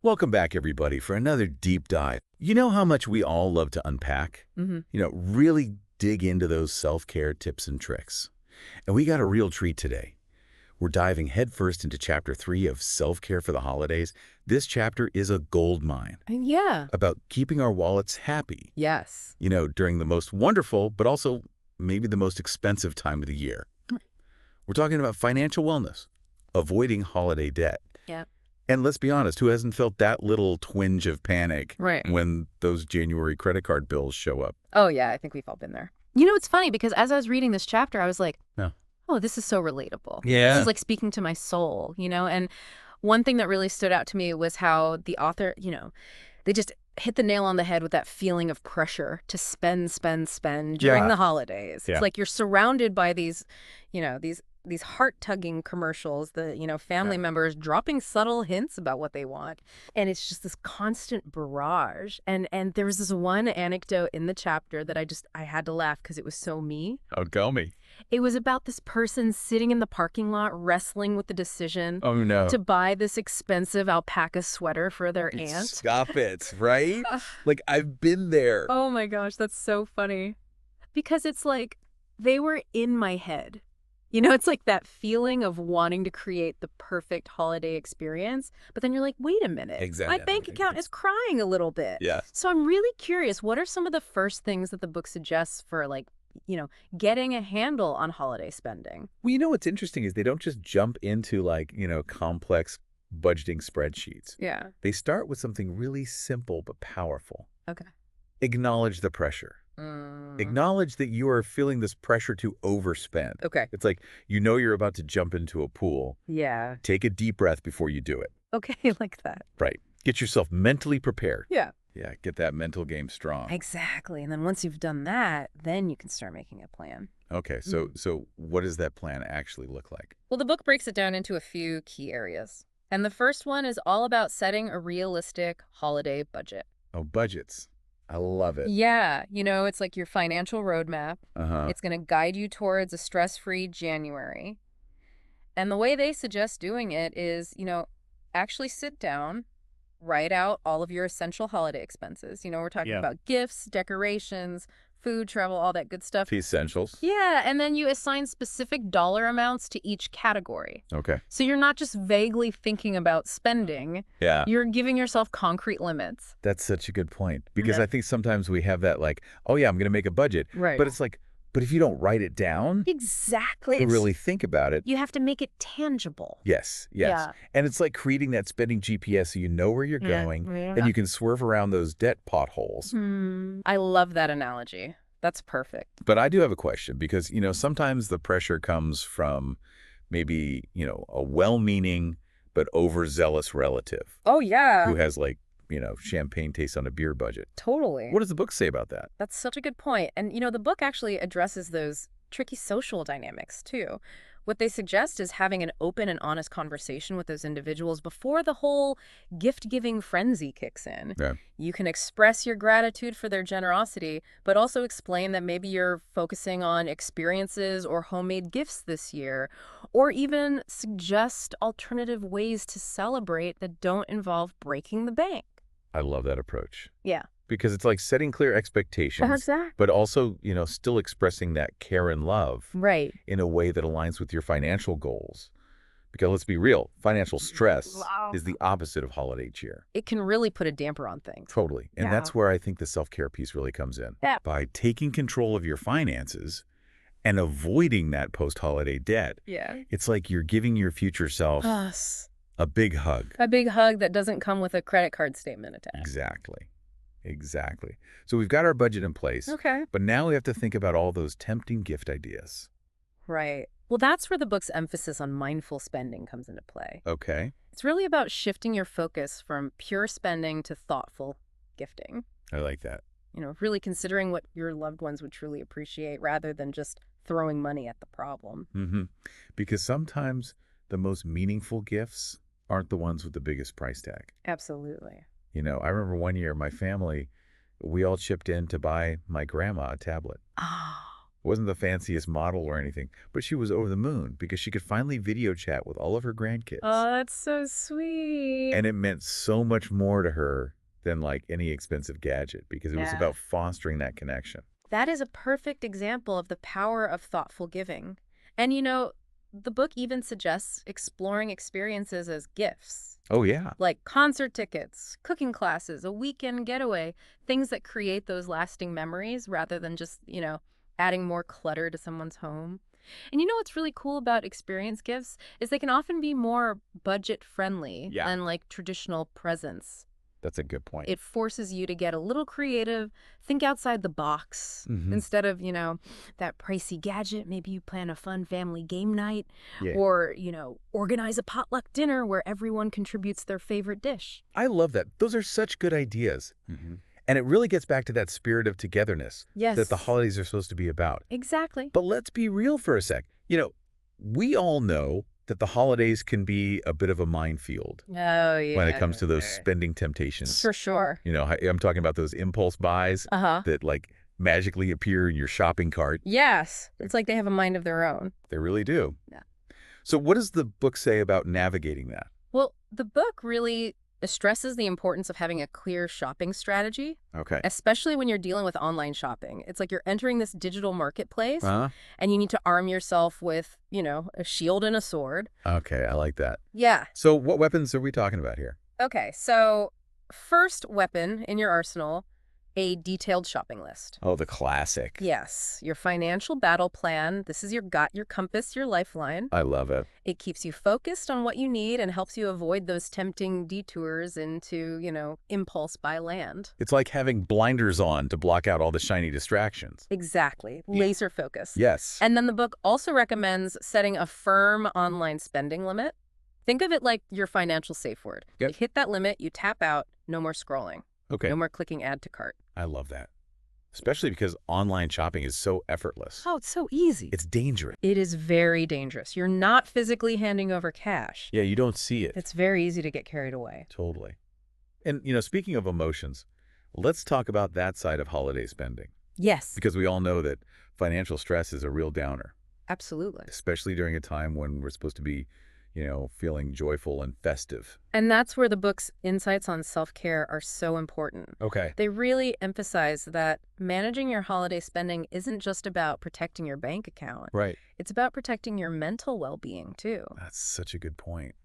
Welcome back, everybody, for another deep dive. You know how much we all love to unpack? Really dig into those self-care tips and tricks. And we got a real treat today. We're diving headfirst into Chapter 3 of Self-Care for the Holidays. This chapter is a gold mine Yeah. about keeping our wallets happy, Yes. during the most wonderful, but also maybe the most expensive time of the year. We're talking about financial wellness, avoiding holiday debt. Yeah. And let's be honest, who hasn't felt that little twinge of panic Right. when those January credit card bills show up? Oh, yeah. I think we've all been there. You know, it's funny because as I was reading this chapter, I was like, Yeah. oh, this is so relatable. Yeah. This is like speaking to my soul, And one thing that really stood out to me was how the author, they just hit the nail on the head with that feeling of pressure to spend during the holidays. Yeah. It's like you're surrounded by these, these heart-tugging commercials, family members dropping subtle hints about what they want. And it's just this constant barrage. And there was this one anecdote in the chapter that I had to laugh because it was so me. Oh, go me. It was about this person sitting in the parking lot wrestling with the decision Oh, no. to buy this expensive alpaca sweater for their aunt. Stop it, right? Like, I've been there. Oh my gosh, that's so funny. Because it's like they were in my head. It's like that feeling of wanting to create the perfect holiday experience. But then you're like, wait a minute. Exactly. My bank account is crying a little bit. Yeah. So I'm really curious, what are some of the first things that the book suggests for getting a handle on holiday spending? Well, what's interesting is they don't just jump into complex budgeting spreadsheets. Yeah. They start with something really simple but powerful. Okay. Acknowledge the pressure. Acknowledge that you are feeling this pressure to overspend. Okay. It's like, you're about to jump into a pool. Yeah. Take a deep breath before you do it. Okay, like that. Right. Get yourself mentally prepared. Yeah. Yeah, get that mental game strong. Exactly. And then once you've done that, then you can start making a plan. Okay, so what does that plan actually look like? Well, the book breaks it down into a few key areas. And the first one is all about setting a realistic holiday budget. Oh, budgets. I love it. Yeah, it's like your financial roadmap. Uh-huh. It's going to guide you towards a stress-free January. And the way they suggest doing it is, actually sit down, write out all of your essential holiday expenses. We're talking about gifts, decorations, food, travel, all that good stuff. The essentials. Yeah, and then you assign specific dollar amounts to each category. Okay. So you're not just vaguely thinking about spending. Yeah. You're giving yourself concrete limits. That's such a good point. Because Yeah. I think sometimes we have that oh yeah, I'm going to make a budget. Right. But it's like, but if you don't write it down Exactly. to really think about it. You have to make it tangible. Yes. Yeah. And it's like creating that spending GPS so you know where you're going and you can swerve around those debt potholes. I love that analogy. That's perfect. But I do have a question because, sometimes the pressure comes from maybe, a well-meaning but overzealous relative Oh, yeah. who has champagne taste on a beer budget. Totally. What does the book say about that? That's such a good point. And, the book actually addresses those tricky social dynamics, too. What they suggest is having an open and honest conversation with those individuals before the whole gift-giving frenzy kicks in. Yeah. You can express your gratitude for their generosity, but also explain that maybe you're focusing on experiences or homemade gifts this year, or even suggest alternative ways to celebrate that don't involve breaking the bank. I love that approach. Yeah. Because it's like setting clear expectations, Exactly. but also, still expressing that care and love Right. in a way that aligns with your financial goals. Because let's be real, financial stress is the opposite of holiday cheer. It can really put a damper on things. Totally. And that's where I think the self-care piece really comes in. Yeah. By taking control of your finances and avoiding that post-holiday debt, Yeah. it's like you're giving your future self a big hug. A big hug that doesn't come with a credit card statement attached. Exactly. So we've got our budget in place. Okay. But now we have to think about all those tempting gift ideas. Right. Well, that's where the book's emphasis on mindful spending comes into play. Okay. It's really about shifting your focus from pure spending to thoughtful gifting. I like that. Really considering what your loved ones would truly appreciate rather than just throwing money at the problem. Because sometimes the most meaningful gifts aren't the ones with the biggest price tag. Absolutely. I remember one year my family, we all chipped in to buy my grandma a tablet. Oh, Wasn't the fanciest model or anything, but she was over the moon because she could finally video chat with all of her grandkids. Oh, that's so sweet. And it meant so much more to her than like any expensive gadget because it was Yeah. about fostering that connection. That is a perfect example of the power of thoughtful giving. And the book even suggests exploring experiences as gifts, Oh, yeah. like concert tickets, cooking classes, a weekend getaway, things that create those lasting memories rather than just, adding more clutter to someone's home. And what's really cool about experience gifts is they can often be more budget friendly Yeah. than like traditional presents. That's a good point. It forces you to get a little creative, think outside the box. Instead of, that pricey gadget, maybe you plan a fun family game night Yeah. or, organize a potluck dinner where everyone contributes their favorite dish. I love that. Those are such good ideas. And it really gets back to that spirit of togetherness Yes. that the holidays are supposed to be about. Exactly. But let's be real for a sec. We all know that the holidays can be a bit of a minefield Oh, yeah. when it comes to those spending temptations. For sure. I'm talking about those impulse buys Uh-huh. that like magically appear in your shopping cart. Yes. It's like they have a mind of their own. They really do. Yeah. So what does the book say about navigating that? Well, the book really stresses the importance of having a clear shopping strategy, Okay. especially when you're dealing with online shopping. It's like you're entering this digital marketplace Uh-huh. and you need to arm yourself with, a shield and a sword. Okay, I like that. Yeah. So what weapons are we talking about here? Okay. So first weapon in your arsenal, a detailed shopping list. Oh, the classic. Yes. Your financial battle plan. This is your compass, your lifeline. I love it. It keeps you focused on what you need and helps you avoid those tempting detours into, impulse buy land. It's like having blinders on to block out all the shiny distractions. Exactly. Laser focus. Yes. And then the book also recommends setting a firm online spending limit. Think of it like your financial safe word. Yep. You hit that limit, you tap out, no more scrolling. Okay. No more clicking add to cart. I love that. Especially because online shopping is so effortless. Oh, it's so easy. It's dangerous. It is very dangerous. You're not physically handing over cash. Yeah, you don't see it. It's very easy to get carried away. Totally. And, speaking of emotions, let's talk about that side of holiday spending. Yes, Because we all know that financial stress is a real downer, absolutely. especially during a time when we're supposed to be, feeling joyful and festive. And that's where the book's insights on self-care are so important. Okay. They really emphasize that managing your holiday spending isn't just about protecting your bank account. Right. It's about protecting your mental well-being, too. That's such a good point.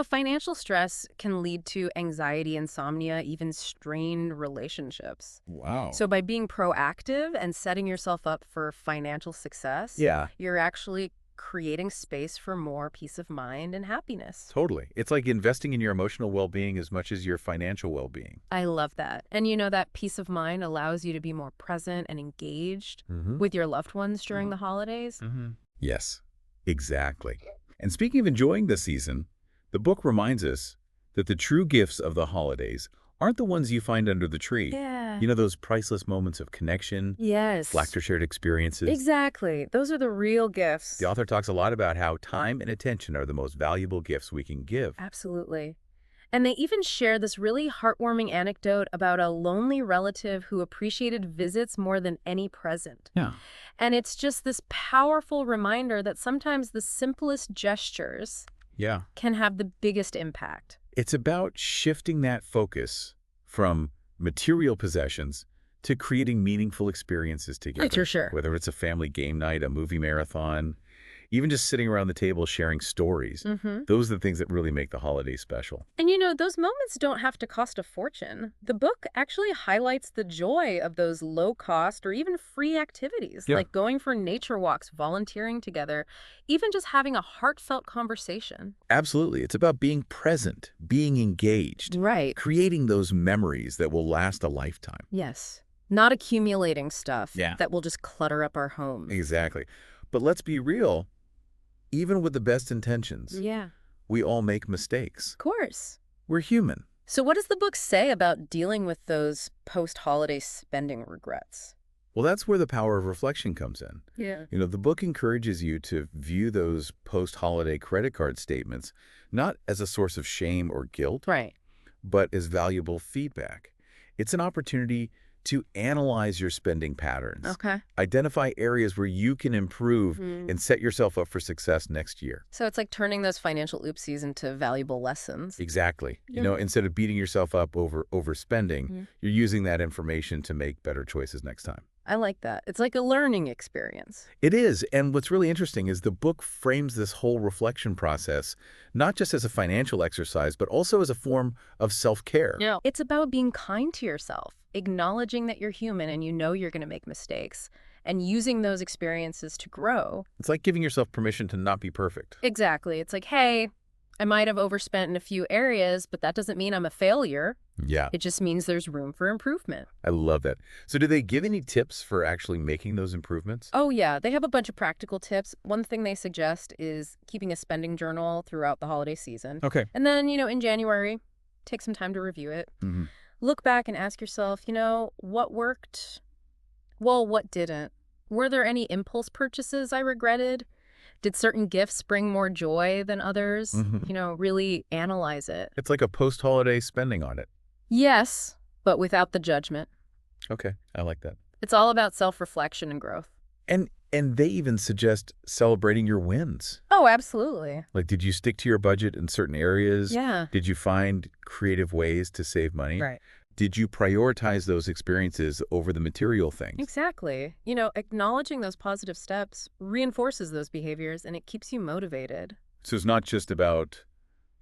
Financial stress can lead to anxiety, insomnia, even strained relationships. Wow. So by being proactive and setting yourself up for financial success, Yeah, you're actually creating space for more peace of mind and happiness. totally. It's like investing in your emotional well-being as much as your financial well-being. I love that. And that peace of mind allows you to be more present and engaged Mm-hmm. with your loved ones during the holidays. Mm-hmm. Yes, exactly. And speaking of enjoying the season, the book reminds us that the true gifts of the holidays aren't the ones you find under the tree. Yeah. Those priceless moments of connection, Yes. laughter, shared experiences. Exactly. Those are the real gifts. The author talks a lot about how time and attention are the most valuable gifts we can give. Absolutely. And they even share this really heartwarming anecdote about a lonely relative who appreciated visits more than any present. Yeah. And it's just this powerful reminder that sometimes the simplest gestures Yeah. can have the biggest impact. It's about shifting that focus from material possessions to creating meaningful experiences together. For sure. Whether it's a family game night, a movie marathon, even just sitting around the table sharing stories. Mm-hmm. Those are the things that really make the holidays special. And those moments don't have to cost a fortune. The book actually highlights the joy of those low-cost or even free activities, Yeah. like going for nature walks, volunteering together, even just having a heartfelt conversation. Absolutely. It's about being present, being engaged, Right. creating those memories that will last a lifetime. Yes. Not accumulating stuff Yeah. that will just clutter up our homes. Exactly. But let's be real, even with the best intentions, Yeah. we all make mistakes. Of course. We're human. So what does the book say about dealing with those post-holiday spending regrets? Well, that's where the power of reflection comes in. Yeah. The book encourages you to view those post-holiday credit card statements not as a source of shame or guilt, Right. but as valuable feedback. It's an opportunity to analyze your spending patterns. Okay. Identify areas where you can improve Mm. and set yourself up for success next year. So it's like turning those financial oopsies into valuable lessons. Exactly. Yep. Instead of beating yourself up over overspending, Mm. you're using that information to make better choices next time. I like that. It's like a learning experience. It is. And what's really interesting is the book frames this whole reflection process not just as a financial exercise, but also as a form of self-care. Yeah. It's about being kind to yourself, acknowledging that you're human and you know you're going to make mistakes, and using those experiences to grow. It's like giving yourself permission to not be perfect. Exactly. It's like, hey, I might have overspent in a few areas, but that doesn't mean I'm a failure. Yeah, It just means there's room for improvement. I love that. So do they give any tips for actually making those improvements? Oh, yeah. They have a bunch of practical tips. One thing they suggest is keeping a spending journal throughout the holiday season. Okay. And then, in January, take some time to review it. Mm-hmm. Look back and ask yourself, what worked? Well, what didn't? Were there any impulse purchases I regretted? Did certain gifts bring more joy than others? Mm-hmm. Really analyze it. It's like a post-holiday spending audit. Yes, but without the judgment. Okay, I like that. It's all about self-reflection and growth. And they even suggest celebrating your wins. Oh, absolutely. Like, did you stick to your budget in certain areas? Yeah. Did you find creative ways to save money? Right. Did you prioritize those experiences over the material things? Exactly. Acknowledging those positive steps reinforces those behaviors and it keeps you motivated. So it's not just about,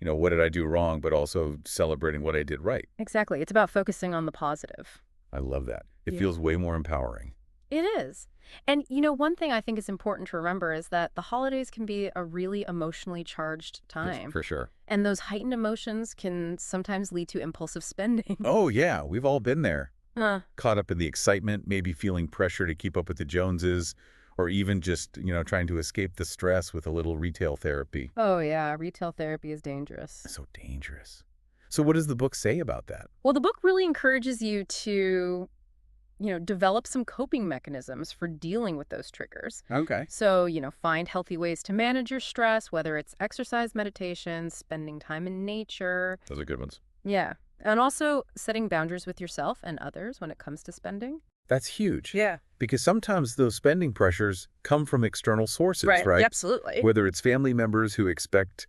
what did I do wrong, but also celebrating what I did right. Exactly. It's about focusing on the positive. I love that. It Yeah. feels way more empowering. It is. And, one thing I think is important to remember is that the holidays can be a really emotionally charged time. For sure. And those heightened emotions can sometimes lead to impulsive spending. Oh, yeah. We've all been there. Huh. Caught up in the excitement, maybe feeling pressure to keep up with the Joneses, or even just, trying to escape the stress with a little retail therapy. Oh, yeah. Retail therapy is dangerous. So dangerous. So what does the book say about that? Well, the book really encourages you to develop some coping mechanisms for dealing with those triggers. Okay. So, find healthy ways to manage your stress, whether it's exercise, meditation, spending time in nature. Those are good ones. Yeah. And also setting boundaries with yourself and others when it comes to spending. That's huge. Yeah. Because sometimes those spending pressures come from external sources, right? Absolutely. Whether it's family members who expect,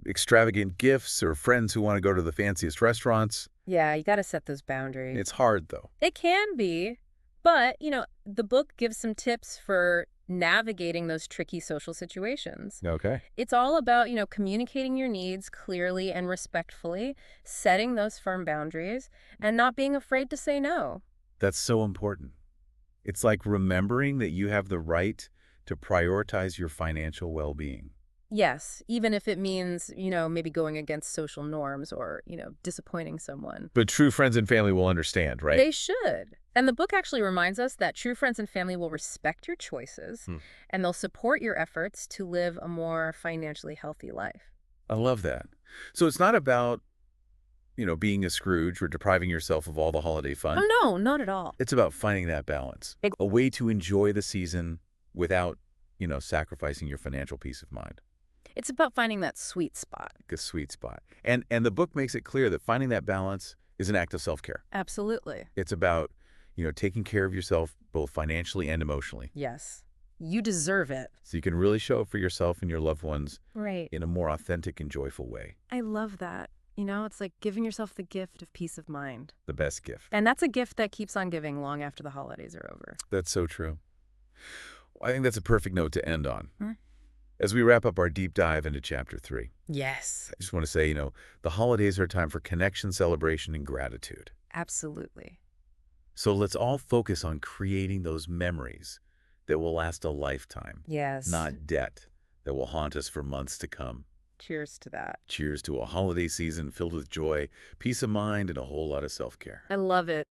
extravagant gifts or friends who want to go to the fanciest restaurants. Yeah, you got to set those boundaries. It's hard, though. It can be, but, the book gives some tips for navigating those tricky social situations. Okay. It's all about, communicating your needs clearly and respectfully, setting those firm boundaries, and not being afraid to say no. That's so important. It's like remembering that you have the right to prioritize your financial well-being. Yes, even if it means, maybe going against social norms or, disappointing someone. But true friends and family will understand, right? They should. And the book actually reminds us that true friends and family will respect your choices and they'll support your efforts to live a more financially healthy life. I love that. So it's not about, being a Scrooge or depriving yourself of all the holiday fun. Oh, no, not at all. It's about finding that balance, a way to enjoy the season without, sacrificing your financial peace of mind. It's about finding that sweet spot. A sweet spot. And the book makes it clear that finding that balance is an act of self-care. Absolutely. It's about, taking care of yourself both financially and emotionally. Yes. You deserve it. So you can really show up for yourself and your loved ones Right. in a more authentic and joyful way. I love that. It's like giving yourself the gift of peace of mind. The best gift. And that's a gift that keeps on giving long after the holidays are over. That's so true. I think that's a perfect note to end on. As we wrap up our deep dive into Chapter 3, Yes. I just want to say, the holidays are a time for connection, celebration, and gratitude. Absolutely. So let's all focus on creating those memories that will last a lifetime, Yes. not debt that will haunt us for months to come. Cheers to that. Cheers to a holiday season filled with joy, peace of mind, and a whole lot of self-care. I love it.